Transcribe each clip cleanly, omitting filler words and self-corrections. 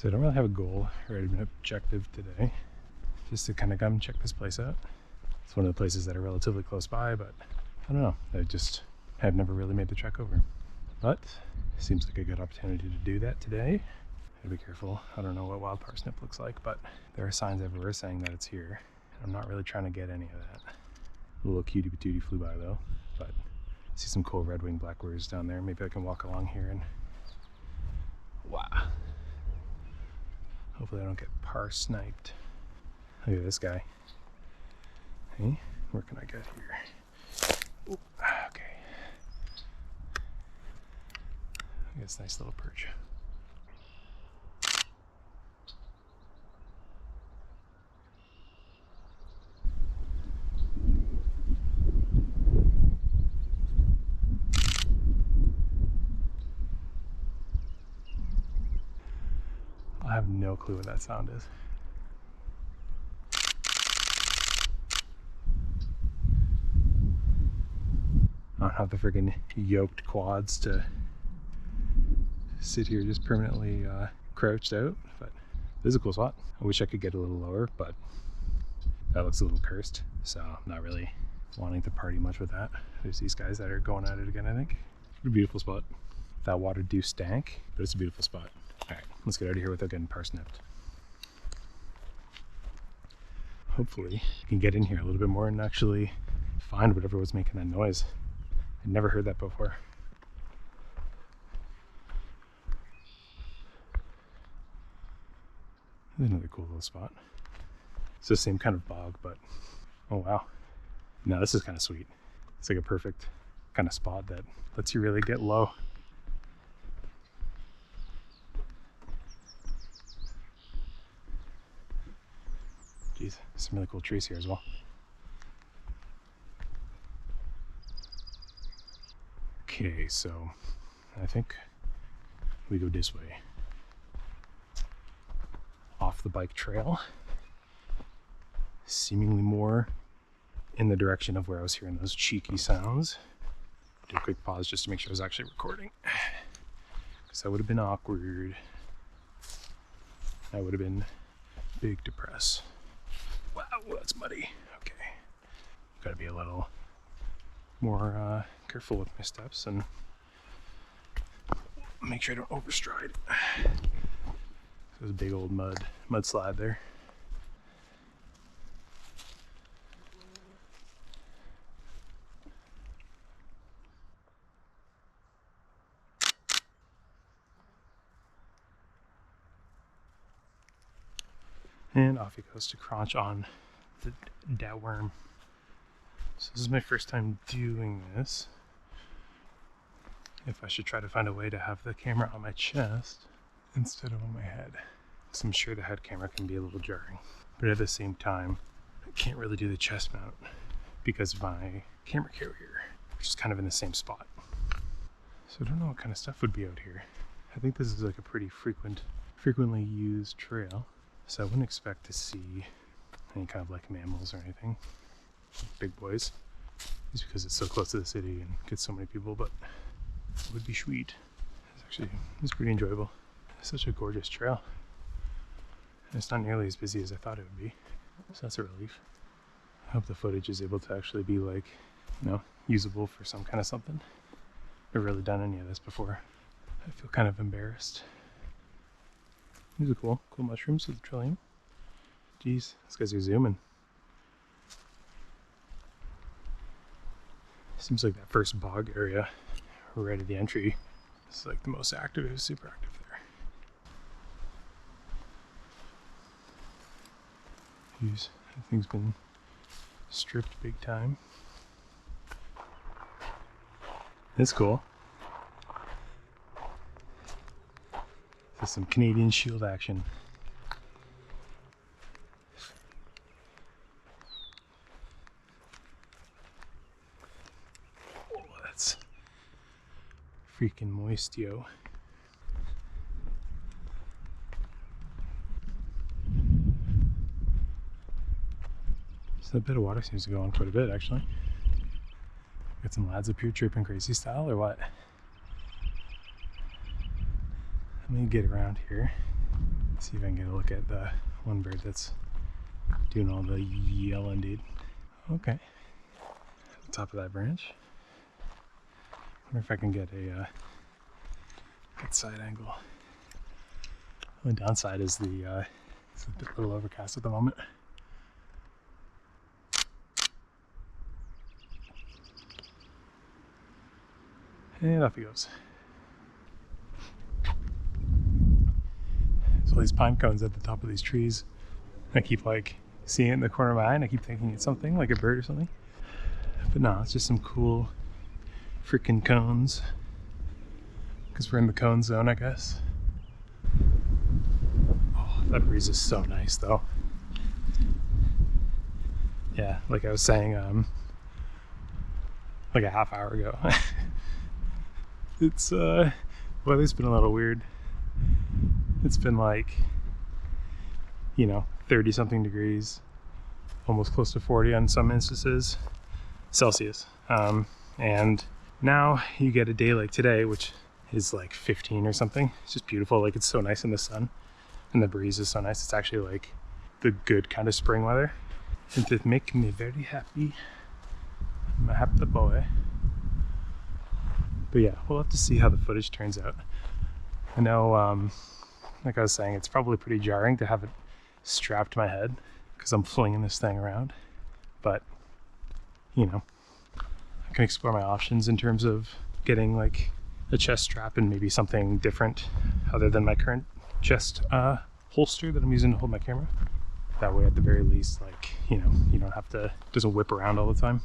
So I don't really have a goal or an objective today, just to kind of come check this place out. It's one of the places that are relatively close by, but I don't know, I just have never really made the trek over. But it seems like a good opportunity to do that today. Gotta be careful. I don't know what wild parsnip looks like, but there are signs everywhere saying that it's here. I'm not really trying to get any of that. A little cutie patootie flew by though, but I see some cool red-winged blackbirds down there. Maybe I can walk along here and wow. Hopefully I don't get parsniped. Look at this guy. Hey, where can I get here? Ooh, okay. Look at this nice little perch. I have no clue what that sound is. I don't have the friggin' yoked quads to sit here just permanently crouched out, but this is a cool spot. I wish I could get a little lower, but that looks a little cursed, so I'm not really wanting to party much with that. There's these guys that are going at it again, I think. What a beautiful spot. That water do stank, but it's a beautiful spot. All right, let's get out of here without getting parsnipped. Hopefully I can get in here a little bit more and actually find whatever was making that noise. I'd never heard that before. There's another cool little spot. It's the same kind of bog, but oh wow. Now this is kind of sweet. It's like a perfect kind of spot that lets you really get low. Geez, some really cool trees here as well. Okay, so I think we go this way. Off the bike trail. Seemingly more in the direction of where I was hearing those cheeky sounds. Do a quick pause just to make sure I was actually recording. Because that would have been awkward. That would have been big to press. Wow, that's muddy. Okay. Gotta be a little more careful with my steps and make sure I don't overstride. There's a big old mudslide there. And off he goes to crunch on the dow worm. So this is my first time doing this. If I should try to find a way to have the camera on my chest instead of on my head. So I'm sure the head camera can be a little jarring. But at the same time, I can't really do the chest mount because of my camera carrier, which is kind of in the same spot. So I don't know what kind of stuff would be out here. I think this is like a pretty frequently used trail. So I wouldn't expect to see any kind of like mammals or anything. Big boys. Just because it's so close to the city and gets so many people, but it would be sweet. It's pretty enjoyable. It's such a gorgeous trail. And it's not nearly as busy as I thought it would be. So that's a relief. I hope the footage is able to actually be like, you know, usable for some kind of something. I've never really done any of this before. I feel kind of embarrassed. These are cool mushrooms with trillium. Jeez, these guys are zooming. Seems like that first bog area right at the entry is like the most active. It was super active there. Jeez, that thing's been stripped big time. That's cool. This is some Canadian Shield action. Oh, that's freaking moist, yo. So that bit of water seems to go on quite a bit, actually. Got some lads up here tripping crazy style, or what? Let me get around here. See if I can get a look at the one bird that's doing all the yelling, dude. Okay. At the top of that branch. Wonder if I can get a good side angle. The downside is it's a little overcast at the moment. And off he goes. There's all these pine cones at the top of these trees. I keep like seeing it in the corner of my eye and I keep thinking it's something like a bird or something. But no, it's just some cool freaking cones. Because we're in the cone zone, I guess. Oh, that breeze is so nice though. Yeah, like I was saying like a half hour ago. It's weather's been a little weird. It's been like, 30 something degrees, almost close to 40 on some instances, Celsius. And now you get a day like today, which is like 15 or something. It's just beautiful. Like, it's so nice in the sun and the breeze is so nice. It's actually like the good kind of spring weather. And it makes me very happy. I'm a happy boy. But yeah, we'll have to see how the footage turns out. I know, like I was saying, it's probably pretty jarring to have it strapped to my head because I'm flinging this thing around. But, I can explore my options in terms of getting like a chest strap and maybe something different other than my current chest holster that I'm using to hold my camera. That way, at the very least, like, you don't have to, it doesn't whip around all the time.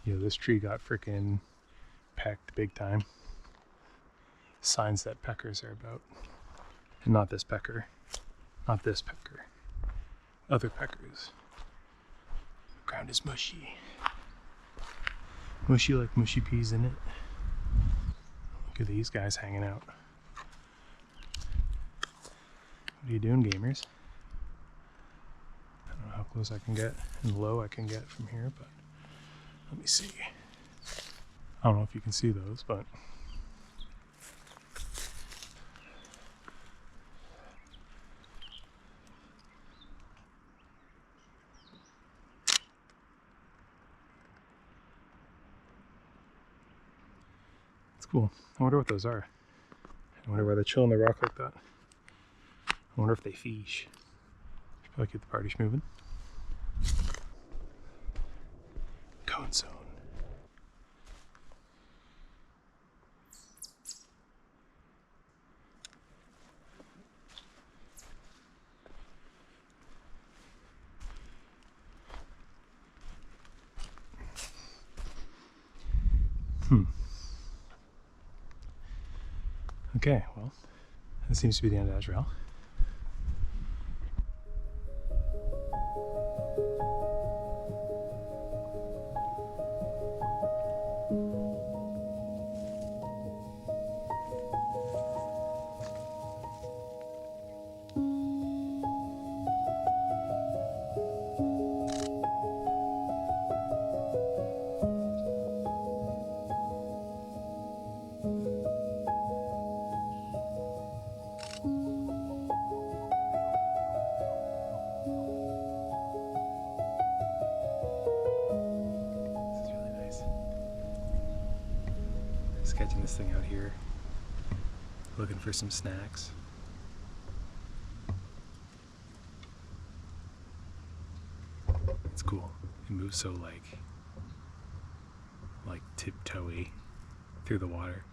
This tree got freaking pecked big time. Signs that peckers are about. And not this pecker. Not this pecker. Other peckers. The ground is mushy. Mushy like mushy peas in it. Look at these guys hanging out. What are you doing, gamers? I don't know how close I can get and low I can get from here, but let me see. I don't know if you can see those, but it's cool. I wonder what those are. I wonder why they chill on the rock like that. I wonder if they fish. Should probably keep the party moving. Cone zone. Okay, well, that seems to be the end of that trail. Sketching this thing out here, looking for some snacks. It's cool. It moves so like tiptoey through the water.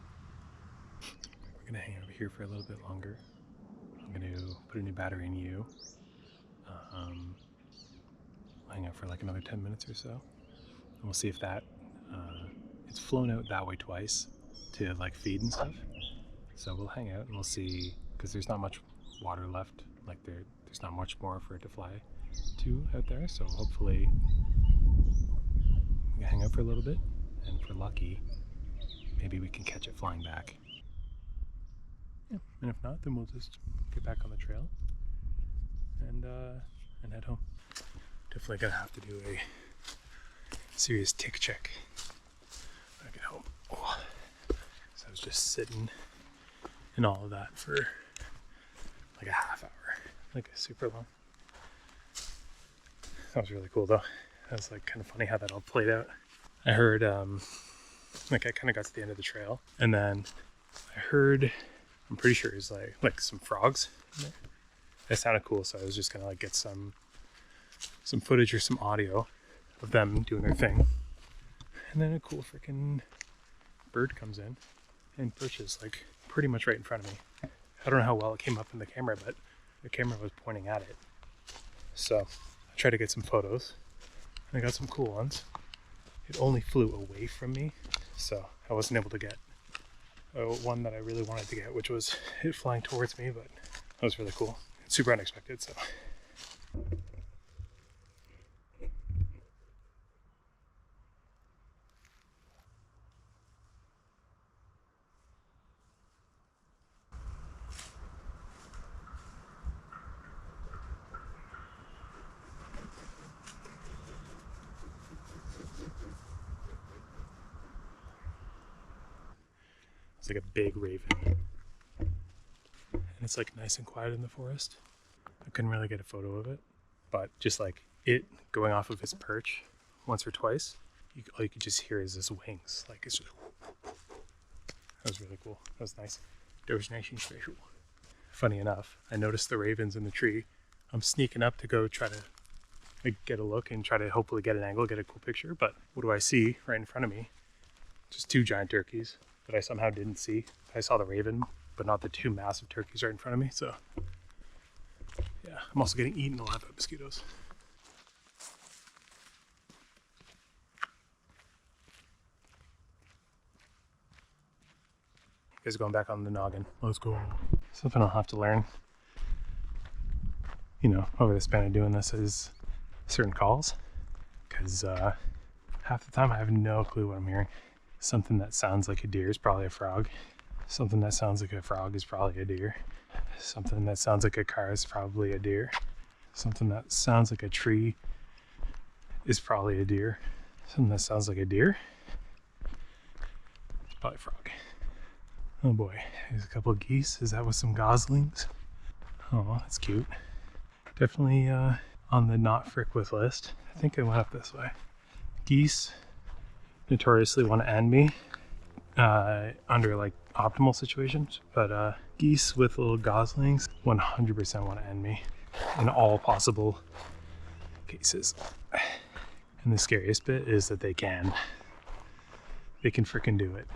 We're gonna hang out here for a little bit longer. I'm gonna put a new battery in you. I'll hang out for like another 10 minutes or so. And we'll see if that it's flown out that way twice to like feed and stuff. So we'll hang out and we'll see, because there's not much water left. Like there's not much more for it to fly to out there. So hopefully we can hang out for a little bit, and if we're lucky, maybe we can catch it flying back. Yeah. And if not, then we'll just get back on the trail and head home. Definitely gonna have to do a serious tick check when I get home. Oh. So I was just sitting and all of that for like a half hour, like super long. That was really cool though. That was like kind of funny how that all played out. I heard, like I kind of got to the end of the trail, and then I heard, I'm pretty sure it was like some frogs in there. It sounded cool, so I was just gonna like get some footage or some audio of them doing their thing. And then a cool freaking bird comes in and perches like pretty much right in front of me. I don't know how well it came up in the camera, but the camera was pointing at it. So I tried to get some photos, and I got some cool ones. It only flew away from me, so I wasn't able to get one that I really wanted to get, which was it flying towards me, but that was really cool. Super unexpected, so. It's like a big raven. And it's like nice and quiet in the forest. I couldn't really get a photo of it, but just like it going off of its perch once or twice, all you could just hear is its wings. Like it's just, that was really cool. That was nice. That was nice and special. Funny enough, I noticed the ravens in the tree. I'm sneaking up to go try to like, get a look and try to hopefully get an angle, get a cool picture. But what do I see right in front of me? Just two giant turkeys that I somehow didn't see. I saw the raven, but not the two massive turkeys right in front of me. So yeah, I'm also getting eaten alive by mosquitoes. You guys are going back on the noggin. Let's go. Something I'll have to learn, you know, over the span of doing this is certain calls. Because half the time I have no clue what I'm hearing. Something that sounds like a deer is probably a frog. Something that sounds like a frog is probably a deer. Something that sounds like a car is probably a deer. Something that sounds like a tree is probably a deer. Something that sounds like a deer is probably a frog. Oh boy, there's a couple of geese. Is that with some goslings? Oh, that's cute. Definitely on the not frick with list. I think I went up this way. Geese notoriously want to end me under like optimal situations, but geese with little goslings 100% want to end me in all possible cases. And the scariest bit is that they can freaking do it.